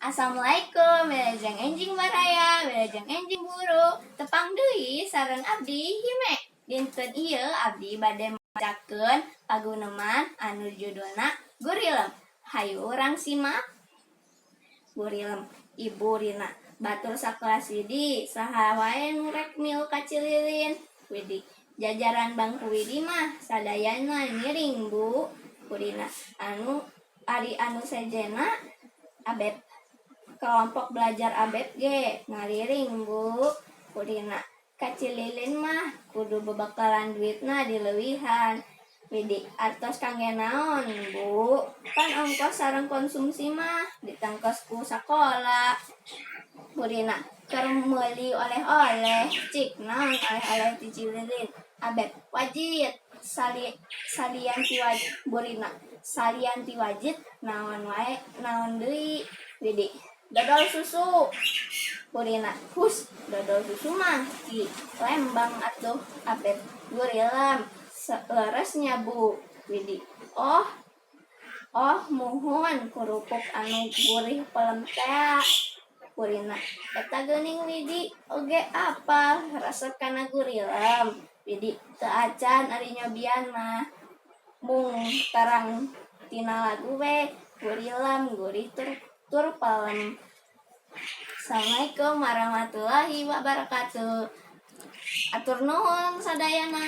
Assalamualaikum, wilujeng enjing baraya, wilujeng enjing buru. Tepang deui sareng abdi hime. Dinten ieu abdi bade macakeun paguneman anu judulna Gurilem. Hayu urang simak. Gurilem, Ibu Rina. Batur sakelas Widi, saha wae nu rek milu kacililin. Widi, jajaran bangku Widi mah sadayana miring, Bu. Purina, anu sejena abet kelompok belajar abet ge ngariring, Bu. Purina, kacililin mah kudu bebekalan duitna dileuwihan. Widi, artos kangge naon, Bu? Kan ongkos sareng konsumsi mah ditengkos ku sakola. Purina, keur meuli oleh-oleh, cik naon oleh-oleh ti Cililin. Abet, wajit salian ti wajit. Burina, salian ti wajit naon wae naon deui. Widi, dodol susu. Purina, hus dodol susu mah di Lembang atuh. Abet, Gurilem leresnya, Bu. Widi, oh muhun kerupuk anu gurih pelem teh. Purina, eta geuning Widi oge apal resep kana Gurilem. Widi, teu acan ari nyobian mah mung tarang tina lagu we Gurilem gurih tur pelem. Assalamualaikum warahmatullahi wabarakatuh. Atur nuhun sadayana.